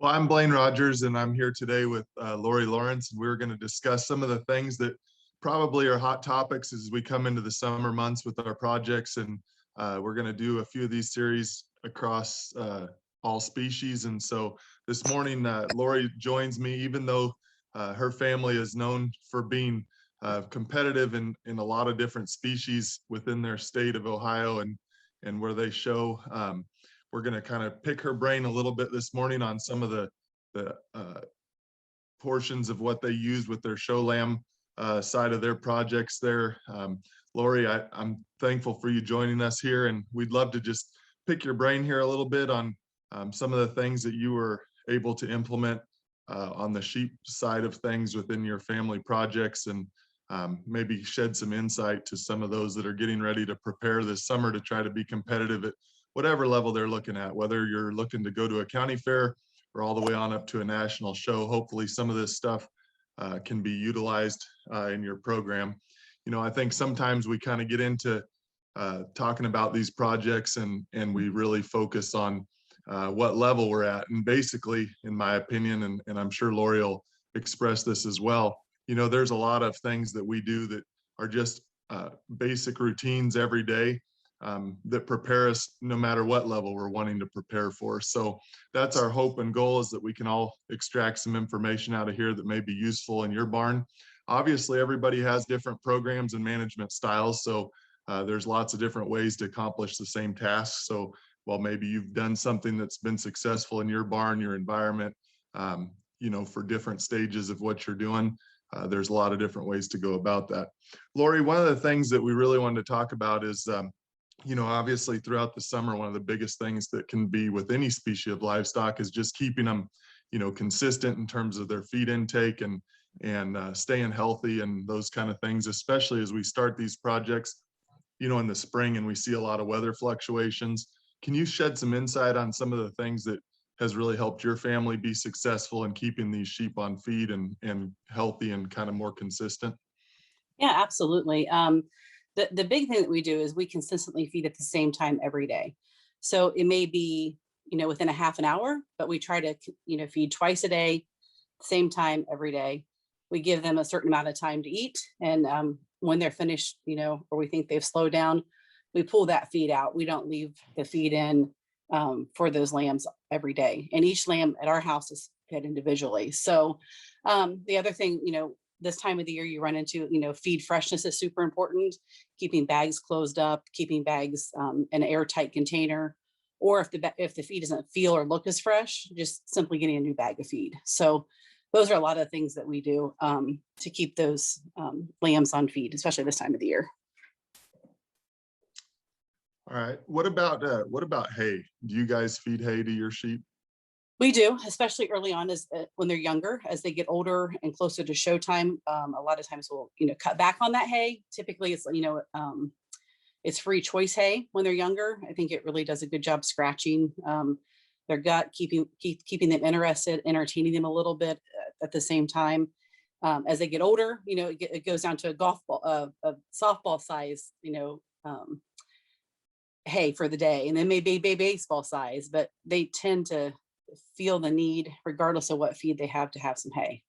Well, I'm Blaine Rodgers, and I'm here today with Lori Lawrence, and we're going to discuss some of the things that probably are hot topics as we come into the summer months with our projects. And we're going to do a few of these series across all species. And so this morning, Lori joins me, even though her family is known for being competitive in a lot of different species within their state of Ohio and where they show. We're going to kind of pick her brain a little bit this morning on some of the portions of what they use with their show lamb side of their projects there. Lori, I'm thankful for you joining us here, and we'd love to just pick your brain here a little bit on some of the things that you were able to implement on the sheep side of things within your family projects, and maybe shed some insight to some of those that are getting ready to prepare this summer to try to be competitive at whatever level they're looking at, whether you're looking to go to a county fair or all the way on up to a national show. Hopefully some of this stuff can be utilized in your program. You know, I think sometimes we kind of get into talking about these projects and we really focus on what level we're at. And basically, in my opinion, and I'm sure Lori will express this as well, you know, there's a lot of things that we do that are just basic routines every day that prepare us no matter what level we're wanting to prepare for. So that's our hope and goal, is that we can all extract some information out of here that may be useful in your barn. Obviously, everybody has different programs and management styles. So there's lots of different ways to accomplish the same task. So while maybe you've done something that's been successful in your barn, your environment, you know, for different stages of what you're doing, there's a lot of different ways to go about that. Lori, one of the things that we really wanted to talk about is you know, obviously throughout the summer, one of the biggest things that can be with any species of livestock is just keeping them, you know, consistent in terms of their feed intake and staying healthy and those kind of things, especially as we start these projects, you know, in the spring and we see a lot of weather fluctuations. Can you shed some insight on some of the things that has really helped your family be successful in keeping these sheep on feed and healthy and kind of more consistent? Yeah, absolutely. The big thing that we do is we consistently feed at the same time every day. So it may be, you know, within a half an hour, but we try to, you know, feed twice a day, same time every day. We give them a certain amount of time to eat. And when they're finished, you know, or we think they've slowed down, we pull that feed out. We don't leave the feed in for those lambs every day. And each lamb at our house is fed individually. So the other thing, you know, this time of the year you run into, you know, feed freshness is super important. Keeping bags closed up, keeping bags in an airtight container, or if the feed doesn't feel or look as fresh, just simply getting a new bag of feed. So those are a lot of things that we do to keep those lambs on feed, especially this time of the year. All right. What about hay? Do you guys feed hay to your sheep? We do, especially early on as when they're younger. As they get older and closer to showtime, a lot of times we'll, you know, cut back on that hay. Typically, it's, you know, it's free choice hay when they're younger. I think it really does a good job scratching their gut, keeping them interested, entertaining them a little bit at the same time. As they get older, you know, it goes down to a golf ball, a softball size, you know, hay for the day, and then maybe baseball size, but they tend to feel the need, regardless of what feed they have, to have some hay.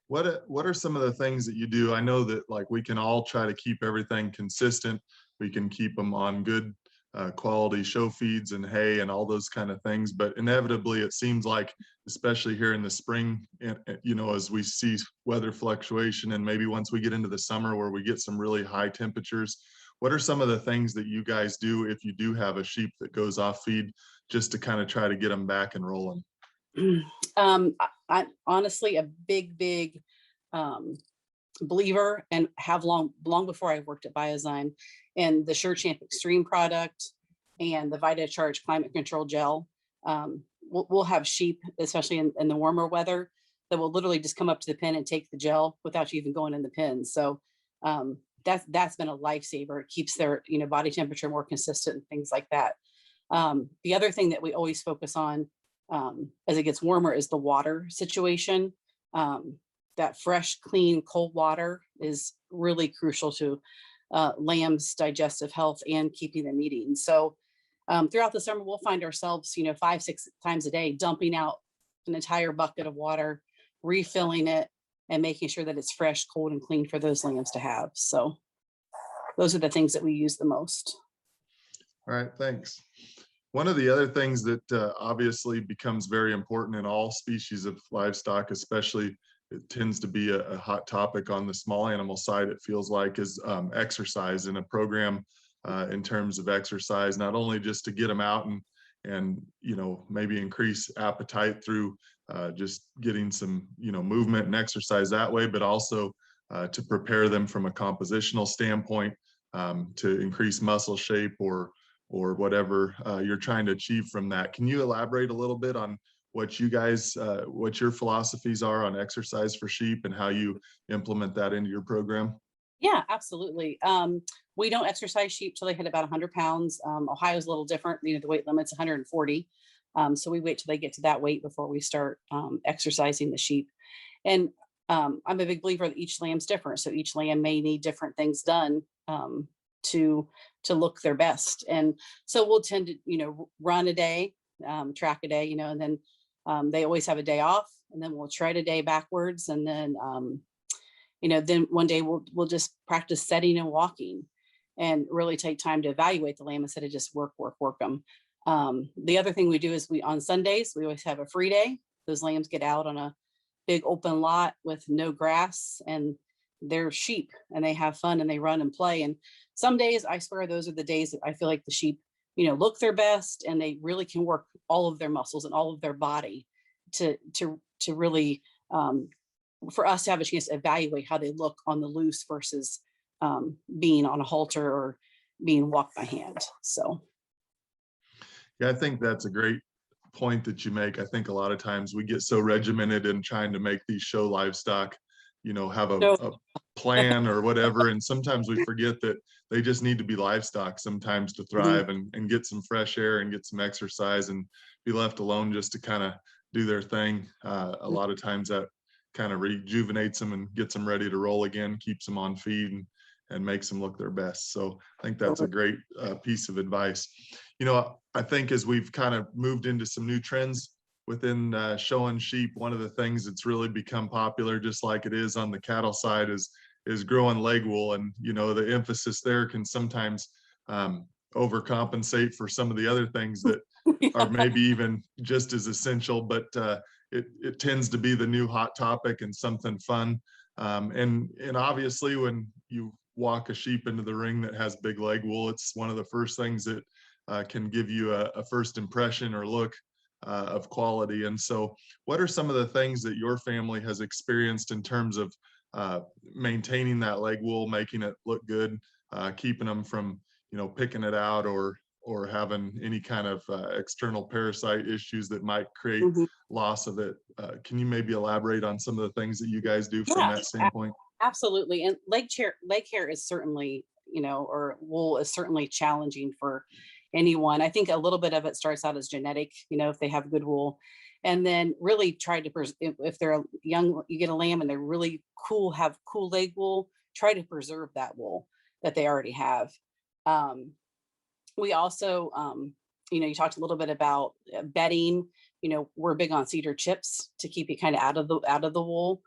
What are some of the things that you do? I know that like we can all try to keep everything consistent. We can keep them on good quality show feeds and hay and all those kind of things, but inevitably it seems like, especially here in the spring, you know, as we see weather fluctuation and maybe once we get into the summer where we get some really high temperatures, what are some of the things that you guys do if you do have a sheep that goes off feed, just to kind of try to get them back and rolling? I'm honestly a big believer, and have long before I worked at Biozyme, and the Sure Champ Extreme product and the Vita Charge Climate Control Gel. We'll have sheep, especially in the warmer weather, that will literally just come up to the pen and take the gel without you even going in the pen. So that's been a lifesaver. It keeps their, you know, body temperature more consistent and things like that. The other thing that we always focus on as it gets warmer is the water situation. That fresh, clean, cold water is really crucial to lambs' digestive health and keeping them eating. So throughout the summer, we'll find ourselves, 5, 6 times a day, dumping out an entire bucket of water, refilling it, and making sure that it's fresh, cold, and clean for those lambs to have. So those are the things that we use the most. All right, thanks. One of the other things that obviously becomes very important in all species of livestock, especially it tends to be a hot topic on the small animal side, it feels like, is exercise in a program in terms of exercise, not only just to get them out and maybe increase appetite through just getting some movement and exercise that way, but also to prepare them from a compositional standpoint to increase muscle shape or whatever you're trying to achieve from that. Can you elaborate a little bit on what you guys, what your philosophies are on exercise for sheep and how you implement that into your program? Yeah, absolutely. We don't exercise sheep till they hit about 100 pounds. Ohio's a little different. The weight limit's 140. So we wait till they get to that weight before we start exercising the sheep. And I'm a big believer that each lamb's different. So each lamb may need different things done to look their best. And so we'll tend to, run a day, track a day, and then they always have a day off, and then we'll tread a day backwards. And then, then one day we'll just practice setting and walking and really take time to evaluate the lamb instead of just work them. The other thing we do is on Sundays, we always have a free day. Those lambs get out on a big open lot with no grass, and they're sheep, and they have fun and they run and play. And some days, I swear, those are the days that I feel like the sheep, look their best, and they really can work all of their muscles and all of their body to really, for us to have a chance to evaluate how they look on the loose versus being on a halter or being walked by hand. So. Yeah, I think that's a great point that you make. I think a lot of times we get so regimented in trying to make these show livestock, have a plan or whatever. And sometimes we forget that they just need to be livestock sometimes to thrive and get some fresh air and get some exercise and be left alone just to kind of do their thing. A lot of times that kind of rejuvenates them and gets them ready to roll again, keeps them on feed and makes them look their best. So I think that's a great piece of advice. I think as we've kind of moved into some new trends within showing sheep, one of the things that's really become popular, just like it is on the cattle side, is growing leg wool. And, the emphasis there can sometimes overcompensate for some of the other things that are maybe even just as essential, but it tends to be the new hot topic and something fun. And obviously when you walk a sheep into the ring that has big leg wool, it's one of the first things that can give you a first impression or look of quality. And so what are some of the things that your family has experienced in terms of maintaining that leg wool, making it look good, keeping them from, picking it out or having any kind of external parasite issues that might create loss of it? Can you maybe elaborate on some of the things that you guys do from that standpoint? Absolutely. And leg care is certainly, or wool is certainly challenging for anyone. I think a little bit of it starts out as genetic, if they have good wool, and then really try to, if they're young, you get a lamb and they're really cool, have cool leg wool, try to preserve that wool that they already have. We also, you talked a little bit about bedding. We're big on cedar chips to keep you kind of out of the wool.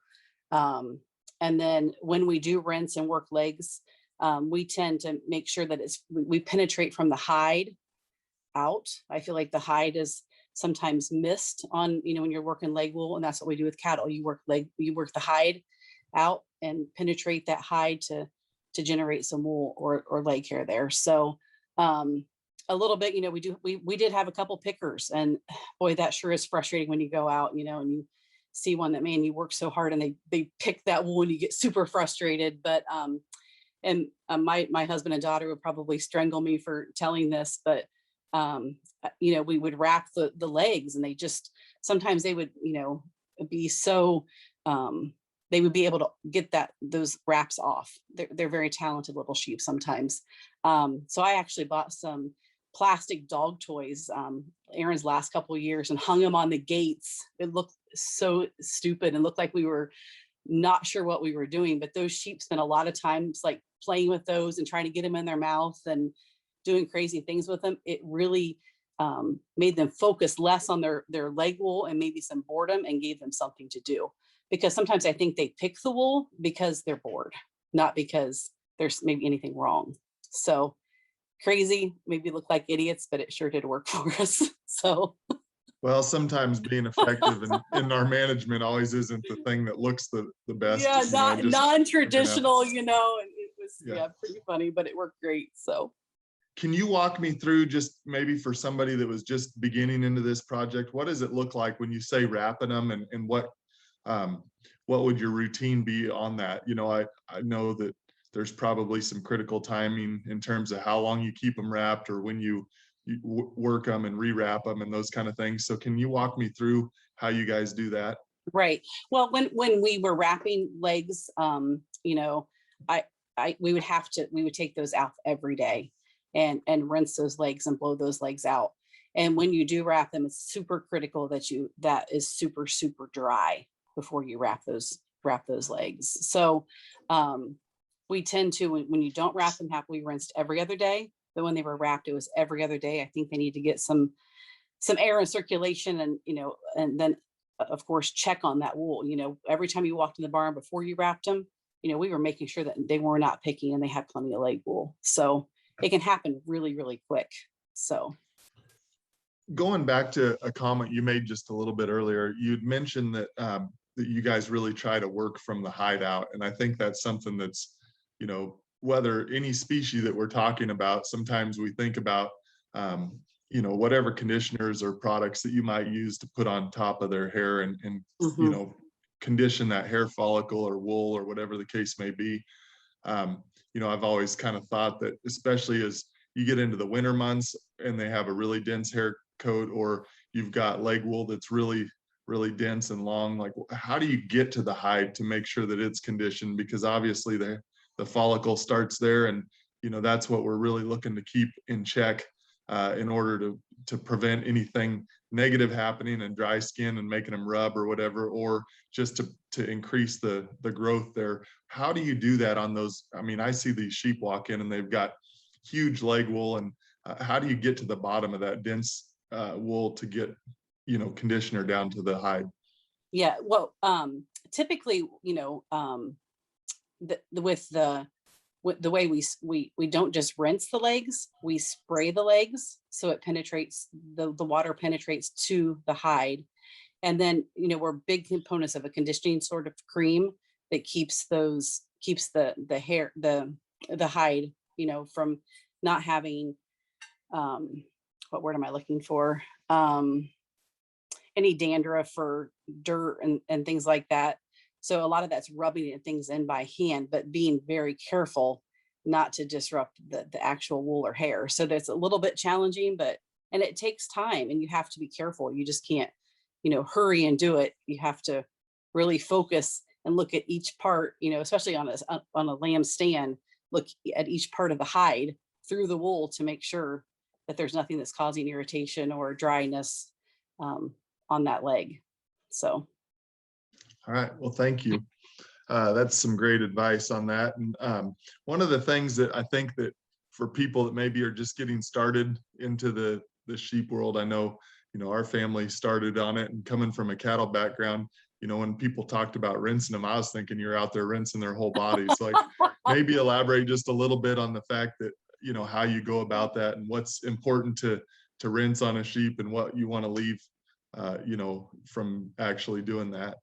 And then when we do rinse and work legs, we tend to make sure that we penetrate from the hide out. I feel like the hide is sometimes missed on, when you're working leg wool, and that's what we do with cattle. You work the hide out and penetrate that hide to generate some wool or leg hair there. So a little bit, we did have a couple pickers, and boy, that sure is frustrating when you go out, and you see one that, man, you work so hard and they pick that wool and you get super frustrated. But my husband and daughter would probably strangle me for telling this, but we would wrap the legs, and sometimes they would, be so, they would be able to get those wraps off. They're very talented little sheep sometimes. So I actually bought some plastic dog toys Aaron's last couple of years and hung them on the gates. It looked so stupid and looked like we were not sure what we were doing, but those sheep spent a lot of times like playing with those and trying to get them in their mouth. And doing crazy things with them, it really made them focus less on their leg wool and maybe some boredom, and gave them something to do. Because sometimes I think they pick the wool because they're bored, not because there's maybe anything wrong. So crazy, maybe look like idiots, but it sure did work for us. So Well, sometimes being effective in our management always isn't the thing that looks the best, yeah, not just figuring out. non-traditional, and it was Yeah. pretty funny, but it worked great. So Can you walk me through, just maybe for somebody that was just beginning into this project, what does it look like when you say wrapping them, and um, what would your routine be on that? I know that there's probably some critical timing in terms of how long you keep them wrapped, or when you work them and rewrap them and those kind of things. So can you walk me through how you guys do that? right. Well, when we were wrapping legs, I we would take those out every day and rinse those legs and blow those legs out. And when you do wrap them, it's super critical that is super, super dry before you wrap those legs. So we tend to, when you don't wrap them, have we rinsed every other day. But when they were wrapped, it was every other day. I think they need to get some air and circulation, and and then of course check on that wool. Every time you walked in the barn before you wrapped them, we were making sure that they were not picking and they had plenty of leg wool. So it can happen really, really quick. So Going back to a comment you made just a little bit earlier, you'd mentioned that you guys really try to work from the hideout. And I think that's something that's, whether any species that we're talking about, sometimes we think about, whatever conditioners or products that you might use to put on top of their hair, and mhm. condition that hair follicle or wool or whatever the case may be. I've always kind of thought that, especially as you get into the winter months and they have a really dense hair coat, or you've got leg wool that's really, really dense and long, like how do you get to the hide to make sure that it's conditioned? Because obviously the follicle starts there, and that's what we're really looking to keep in check, in order to prevent anything negative happening and dry skin and making them rub or whatever, or just to increase the growth there. How do you do that on those? I mean, I see these sheep walk in and they've got huge leg wool, and how do you get to the bottom of that dense wool to get conditioner down to the hide? Yeah. Well, typically, with the way we don't just rinse the legs, we spray the legs so it penetrates, the water penetrates to the hide. And then we're big components of a conditioning sort of cream that keeps the hair, the hide, from not having what word am I looking for, any dandruff or dirt and things like that. So a lot of that's rubbing things in by hand, but being very careful not to disrupt the actual wool or hair. So that's a little bit challenging, and it takes time, and you have to be careful. You just can't, hurry and do it. You have to really focus and look at each part, especially on a lamb stand, look at each part of the hide through the wool to make sure that there's nothing that's causing irritation or dryness on that leg. So All right, well, thank you. That's some great advice on that. And one of the things that I think that for people that maybe are just getting started into the sheep world, I know, our family started on it, and coming from a cattle background, when people talked about rinsing them, I was thinking you're out there rinsing their whole bodies. Like, maybe elaborate just a little bit on the fact that, how you go about that, and what's important to rinse on a sheep, and what you want to leave, from actually doing that.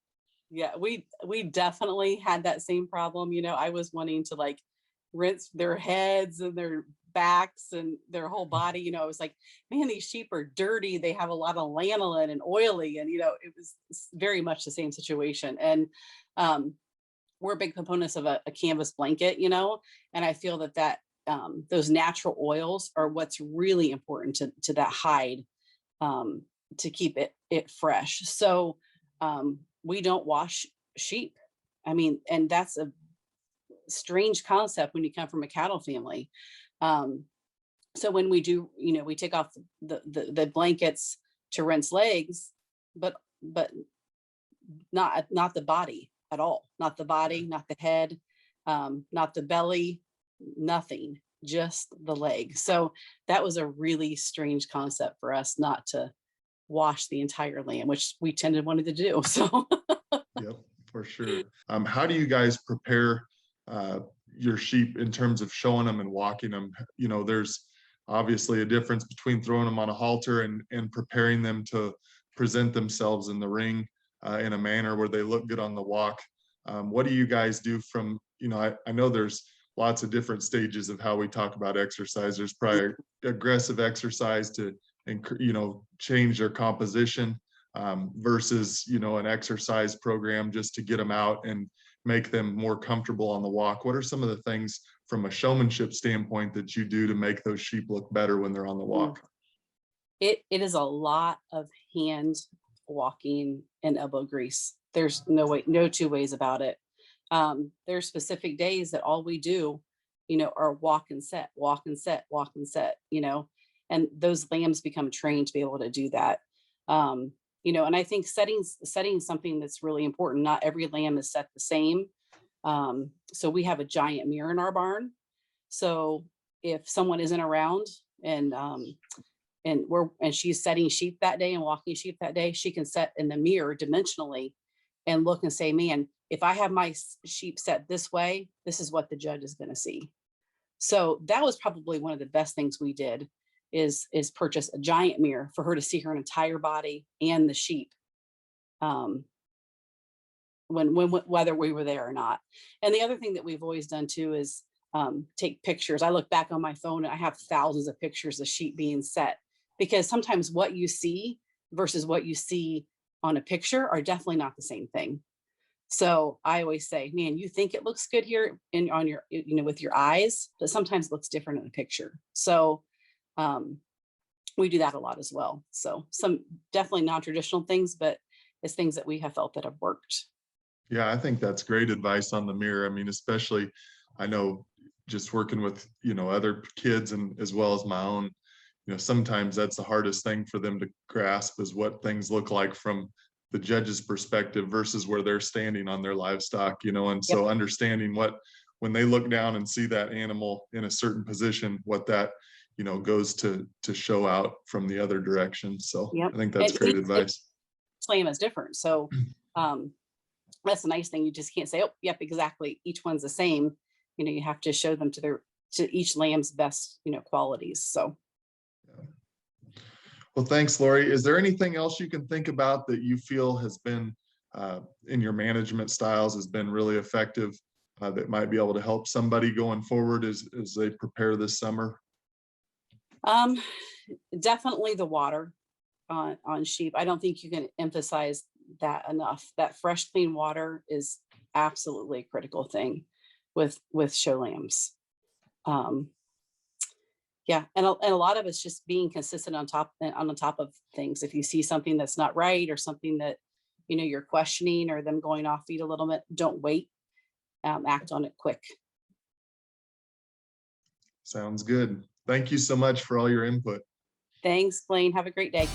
yeah, we definitely had that same problem. I was wanting to like rinse their heads and their backs and their whole body. I was like, man, these sheep are dirty. They have a lot of lanolin and oily, and it was very much the same situation. And we're big components of a canvas blanket, and I feel that those natural oils are what's really important to that hide, to keep it fresh. So we don't wash sheep. I mean, and that's a strange concept when you come from a cattle family. So when we do, we take off the blankets to rinse legs, but not the body at all. Not the body, not the head, not the belly, nothing. just the leg. So that was a really strange concept for us, not to wash the entire lamb, which we tended wanted to do. So Yep, for sure. How do you guys prepare your sheep in terms of showing them and walking them? You know, there's obviously a difference between throwing them on a halter and preparing them to present themselves in the ring in a manner where they look good on the walk. What do you guys do from, you know, I know there's lots of different stages of how we talk about exercise. There's probably aggressive exercise to, you know, change their composition versus, you know, an exercise program just to get them out and make them more comfortable on the walk. What are some of the things from a showmanship standpoint that you do to make those sheep look better when they're on the walk? it is a lot of hand walking and elbow grease. There's no way, no two ways about it. There's specific days that all we do, you know, are walk and set, walk and set, walk and set, you know, and those lambs become trained to be able to do that. You know, and I think setting something that's really important. Not every lamb is set the same. So we have a giant mirror in our barn. So if someone isn't around and and she's setting sheep that day and walking sheep that day, she can set in the mirror dimensionally and look and say, man, if I have my sheep set this way, this is what the judge is going to see. So that was probably one of the best things we did is purchase a giant mirror for her to see her entire body and the sheep um, when whether we were there or not. And the other thing that we've always done too is take pictures. I look back on my phone and I have thousands of pictures of sheep being set, because sometimes what you see versus what you see on a picture are definitely not the same thing. So I always say, man, you think it looks good here in on your, you know, with your eyes, but sometimes it looks different in the picture. So we do that a lot as well. So some definitely non-traditional things, but it's things that we have felt that have worked. Yeah, I think that's great advice on the mirror. I mean, especially I know just working with, you know, other kids and as well as my own, you know, sometimes that's the hardest thing for them to grasp is what things look like from the judge's perspective versus where they're standing on their livestock, you know, and Yep. so understanding what when they look down and see that animal in a certain position, what that, you know, goes to show out from the other direction. So Yep. I think And that's great advice. slam is different. So um, that's the nice thing. You just can't say, oh, yep, exactly. Each one's the same. You know, you have to show them to their to each lamb's best, you know, qualities. So Well, thanks, Lori. Is there anything else you can think about that you feel has been in your management styles has been really effective that might be able to help somebody going forward as they prepare this summer? um, definitely the water on sheep. I don't think you can emphasize that enough. That fresh, clean water is absolutely a critical thing with show lambs. Um, yeah, and a lot of it's just being consistent on the top of things. If you see something that's not right or something that you know you're questioning or them going off feet a little bit, don't wait. Act on it quick. Sounds good. Thank you so much for all your input. Thanks, Blaine. Have a great day.